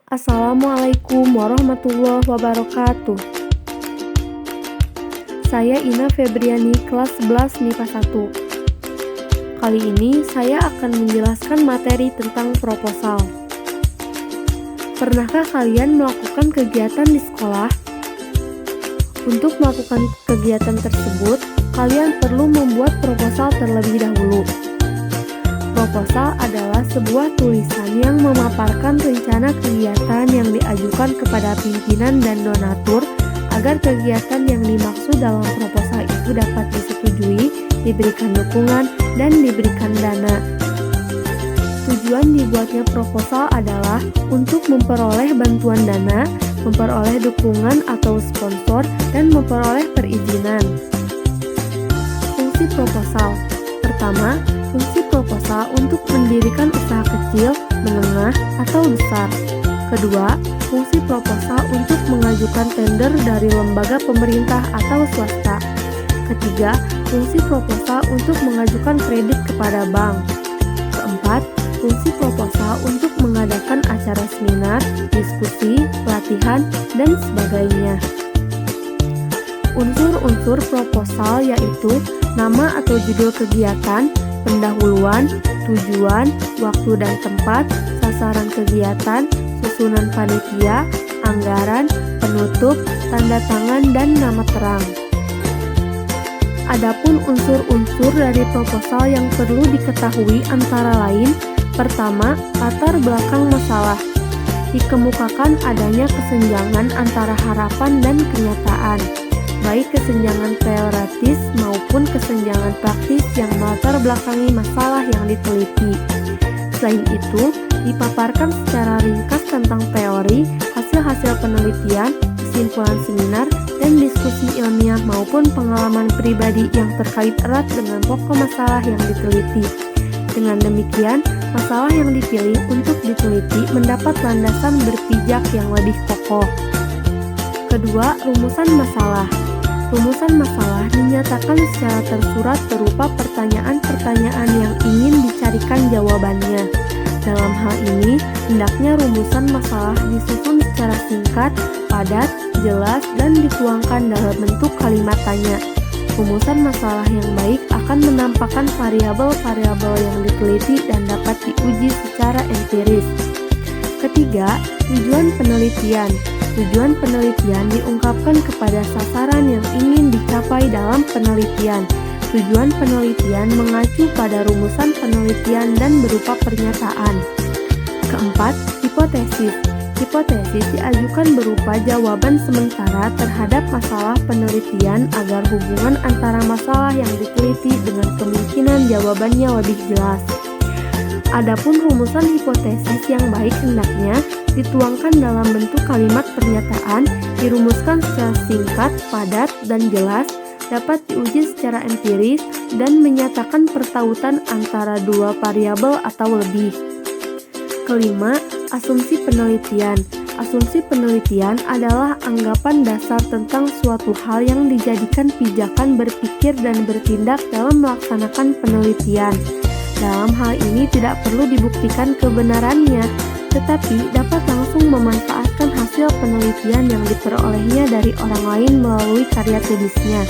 Assalamualaikum warahmatullahi wabarakatuh. Saya Ina Febriani, kelas 11 MIPA 1. Kali ini saya akan menjelaskan materi tentang proposal. Pernahkah kalian melakukan kegiatan di sekolah? Untuk melakukan kegiatan tersebut, kalian perlu membuat proposal terlebih dahulu. Proposal adalah sebuah tulisan yang memaparkan rencana kegiatan yang diajukan kepada pimpinan dan donatur agar kegiatan yang dimaksud dalam proposal itu dapat disetujui, diberikan dukungan, dan diberikan dana. Tujuan dibuatnya proposal adalah untuk memperoleh bantuan dana, memperoleh dukungan atau sponsor, dan memperoleh perizinan. Fungsi proposal. Pertama, fungsi proposal untuk mendirikan usaha kecil, menengah, atau besar. Kedua, fungsi proposal untuk mengajukan tender dari lembaga pemerintah atau swasta. Ketiga, fungsi proposal untuk mengajukan kredit kepada bank. Keempat, fungsi proposal untuk mengadakan acara seminar, diskusi, pelatihan, dan sebagainya. Unsur-unsur proposal yaitu nama atau judul kegiatan, pendahuluan, tujuan, waktu dan tempat, sasaran kegiatan, susunan panitia, anggaran, penutup, tanda tangan, dan nama terang. Adapun unsur-unsur dari proposal yang perlu diketahui antara lain: pertama, latar belakang masalah. Dikemukakan adanya kesenjangan antara harapan dan kenyataan, baik kesenjangan teoritis maupun kesenjangan praktis yang melatar belakangi masalah yang diteliti. Selain itu, dipaparkan secara ringkas tentang teori, hasil-hasil penelitian, kesimpulan seminar, dan diskusi ilmiah maupun pengalaman pribadi yang terkait erat dengan pokok masalah yang diteliti. Dengan demikian, masalah yang dipilih untuk diteliti mendapat landasan berpijak yang lebih kokoh. Kedua, rumusan masalah. Rumusan masalah dinyatakan secara tersurat berupa pertanyaan-pertanyaan yang ingin dicarikan jawabannya. Dalam hal ini, hendaknya rumusan masalah disusun secara singkat, padat, jelas, dan dituangkan dalam bentuk kalimat tanya. Rumusan masalah yang baik akan menampakkan variabel-variabel yang diteliti dan dapat diuji secara empiris. Ketiga, tujuan penelitian. Tujuan penelitian diungkapkan kepada sasaran yang ingin dicapai dalam penelitian. Tujuan penelitian mengacu pada rumusan penelitian dan berupa pernyataan. Keempat, hipotesis. Hipotesis diajukan berupa jawaban sementara terhadap masalah penelitian agar hubungan antara masalah yang diteliti dengan kemungkinan jawabannya lebih jelas. Adapun rumusan hipotesis yang baik hendaknya dituangkan dalam bentuk kalimat pernyataan, dirumuskan secara singkat, padat, dan jelas, dapat diuji secara empiris, dan menyatakan pertautan antara dua variabel atau lebih. Kelima, asumsi penelitian. Asumsi penelitian adalah anggapan dasar tentang suatu hal yang dijadikan pijakan berpikir dan bertindak dalam melaksanakan penelitian. Dalam hal ini tidak perlu dibuktikan kebenarannya, tetapi dapat langsung memanfaatkan hasil penelitian yang diperolehnya dari orang lain melalui karya tulisnya.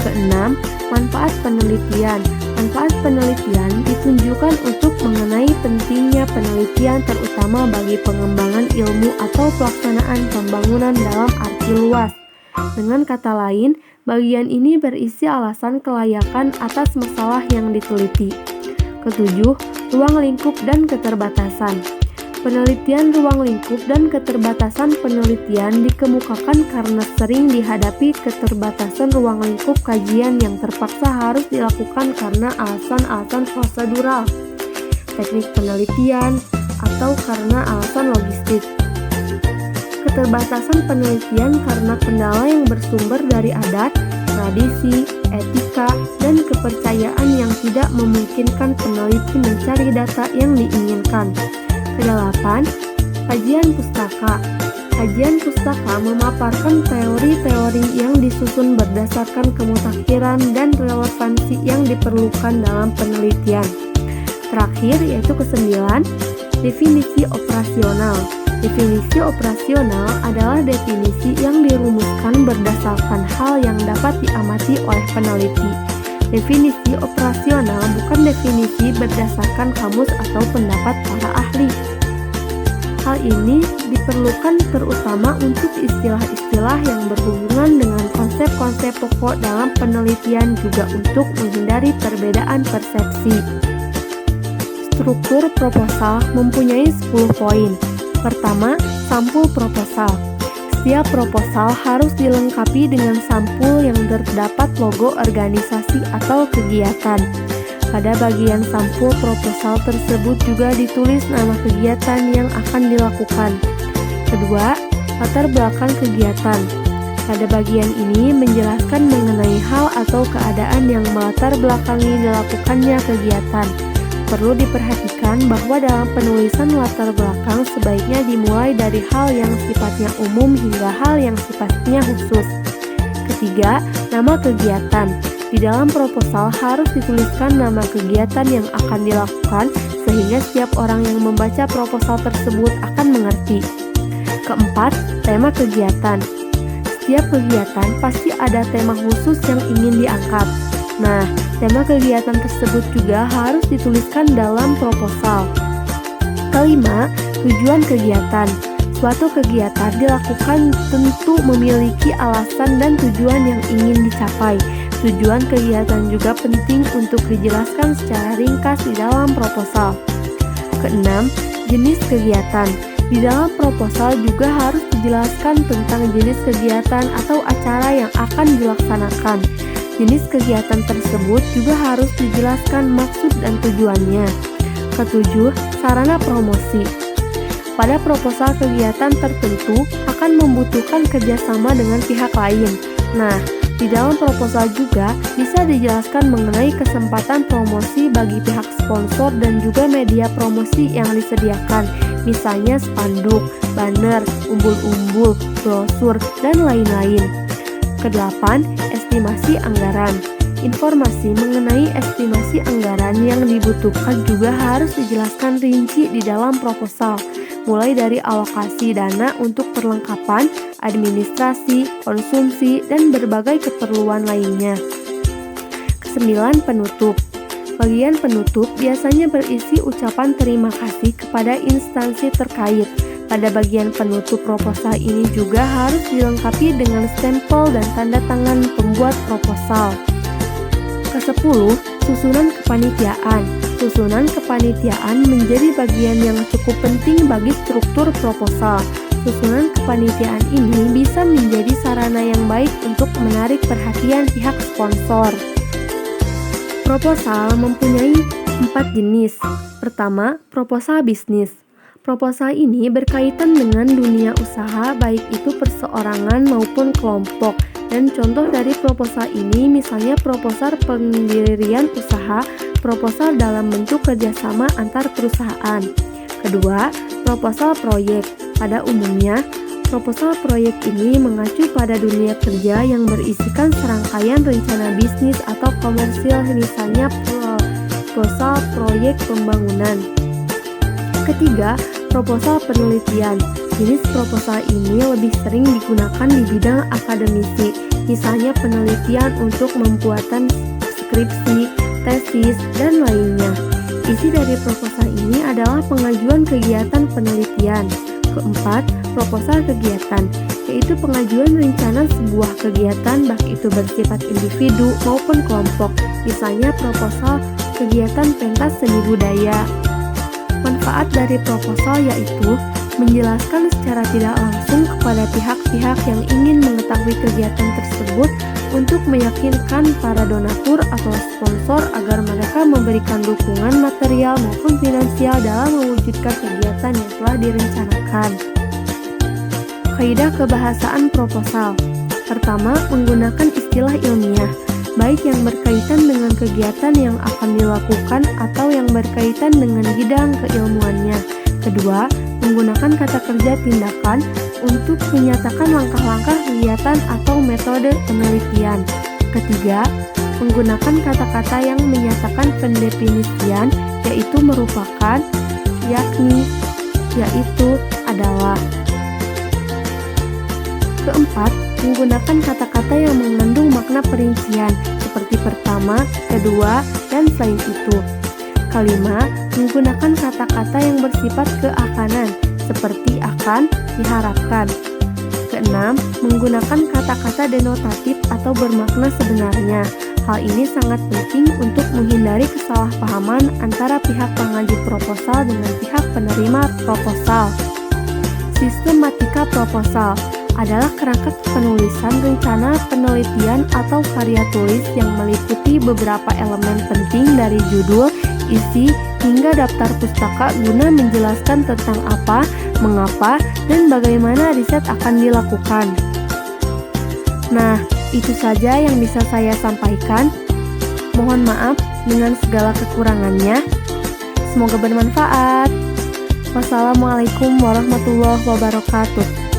Keenam, manfaat penelitian. Manfaat penelitian ditunjukkan untuk mengenai pentingnya penelitian terutama bagi pengembangan ilmu atau pelaksanaan pembangunan dalam arti luas. Dengan kata lain, bagian ini berisi alasan kelayakan atas masalah yang diteliti. Ketujuh, ruang lingkup dan keterbatasan. Penelitian ruang lingkup dan keterbatasan penelitian dikemukakan karena sering dihadapi keterbatasan ruang lingkup kajian yang terpaksa harus dilakukan karena alasan-alasan prosedural, teknik penelitian, atau karena alasan logistik. Keterbatasan penelitian karena kendala yang bersumber dari adat, tradisi, etika, dan kepercayaan yang tidak memungkinkan peneliti mencari data yang diinginkan. Kedelapan, kajian pustaka. Kajian pustaka memaparkan teori-teori yang disusun berdasarkan kemutakhiran dan relevansi yang diperlukan dalam penelitian. Terakhir yaitu kesembilan, definisi operasional. Definisi operasional adalah definisi yang dirumuskan berdasarkan hal yang dapat diamati oleh peneliti. Definisi operasional bukan definisi berdasarkan kamus atau pendapat para ahli. Hal ini diperlukan terutama untuk istilah-istilah yang berhubungan dengan konsep-konsep pokok dalam penelitian, juga untuk menghindari perbedaan persepsi. Struktur proposal mempunyai 10 poin. Pertama, sampul proposal. Setiap proposal harus dilengkapi dengan sampul yang terdapat logo organisasi atau kegiatan. Pada bagian sampul proposal tersebut juga ditulis nama kegiatan yang akan dilakukan. Kedua, latar belakang kegiatan. Pada bagian ini menjelaskan mengenai hal atau keadaan yang melatar belakangi dilakukannya kegiatan. Perlu diperhatikan bahwa dalam penulisan latar belakang sebaiknya dimulai dari hal yang sifatnya umum hingga hal yang sifatnya khusus. Ketiga, nama kegiatan. Di dalam proposal harus dituliskan nama kegiatan yang akan dilakukan sehingga setiap orang yang membaca proposal tersebut akan mengerti. Keempat, tema kegiatan. Setiap kegiatan pasti ada tema khusus yang ingin diangkat. Nah, tema kegiatan tersebut juga harus dituliskan dalam proposal. Kelima, tujuan kegiatan. Suatu kegiatan dilakukan tentu memiliki alasan dan tujuan yang ingin dicapai. Tujuan kegiatan juga penting untuk dijelaskan secara ringkas di dalam proposal. Keenam, jenis kegiatan. Di dalam proposal juga harus dijelaskan tentang jenis kegiatan atau acara yang akan dilaksanakan. Jenis kegiatan tersebut juga harus dijelaskan maksud dan tujuannya. Ketujuh, sarana promosi. Pada proposal kegiatan tertentu akan membutuhkan kerjasama dengan pihak lain. Nah, di dalam proposal juga bisa dijelaskan mengenai kesempatan promosi bagi pihak sponsor dan juga media promosi yang disediakan, misalnya spanduk, banner, umbul-umbul, brosur, dan lain-lain. Kedelapan, estimasi anggaran. Informasi mengenai estimasi anggaran yang dibutuhkan juga harus dijelaskan rinci di dalam proposal, mulai dari alokasi dana untuk perlengkapan, administrasi, konsumsi, dan berbagai keperluan lainnya. Kesembilan, penutup. Bagian penutup biasanya berisi ucapan terima kasih kepada instansi terkait. Pada bagian penutup proposal ini juga harus dilengkapi dengan stempel dan tanda tangan pembuat proposal. Kesepuluh, susunan kepanitiaan. Susunan kepanitiaan menjadi bagian yang cukup penting bagi struktur proposal. Susunan kepanitiaan ini bisa menjadi sarana yang baik untuk menarik perhatian pihak sponsor. Proposal mempunyai 4 jenis. Pertama, proposal bisnis. Proposal ini berkaitan dengan dunia usaha, baik itu perseorangan maupun kelompok. Dan contoh dari proposal ini misalnya proposal pendirian usaha, proposal dalam bentuk kerjasama antar perusahaan. Kedua, proposal proyek. Pada umumnya, proposal proyek ini mengacu pada dunia kerja yang berisikan serangkaian rencana bisnis atau komersil, misalnya proposal proyek pembangunan. Ketiga, proposal penelitian. Jenis proposal ini lebih sering digunakan di bidang akademisi, misalnya penelitian untuk pembuatan skripsi, tesis, dan lainnya. Isi dari proposal ini adalah pengajuan kegiatan penelitian. Keempat, proposal kegiatan, yaitu pengajuan rencana sebuah kegiatan baik itu bersifat individu maupun kelompok, misalnya proposal kegiatan pentas seni budaya. Manfaat dari proposal yaitu menjelaskan secara tidak langsung kepada pihak-pihak yang ingin mengetahui kegiatan tersebut untuk meyakinkan para donatur atau sponsor agar mereka memberikan dukungan material maupun finansial dalam mewujudkan kegiatan yang telah direncanakan. Kaidah kebahasaan proposal. Pertama, menggunakan istilah ilmiah, baik yang berkaitan dengan kegiatan yang akan dilakukan atau yang berkaitan dengan bidang keilmuannya. Kedua, menggunakan kata kerja tindakan untuk menyatakan langkah-langkah kegiatan atau metode penelitian. Ketiga, menggunakan kata-kata yang menyatakan pendefinisian, yaitu merupakan, yakni, yaitu, adalah. Keempat, menggunakan kata-kata yang mengandung makna perincian seperti pertama, kedua, dan selain itu. Kelima, menggunakan kata-kata yang bersifat keakanan seperti akan, diharapkan. Keenam, menggunakan kata-kata denotatif atau bermakna sebenarnya. Hal ini sangat penting untuk menghindari kesalahpahaman antara pihak pengajuh proposal dengan pihak penerima proposal. Sistematika proposal adalah kerangka penulisan rencana penelitian atau karya tulis yang meliputi beberapa elemen penting dari judul, isi, hingga daftar pustaka guna menjelaskan tentang apa, mengapa, dan bagaimana riset akan dilakukan. Nah, itu saja yang bisa saya sampaikan. Mohon maaf dengan segala kekurangannya. Semoga bermanfaat. Wassalamualaikum warahmatullahi wabarakatuh.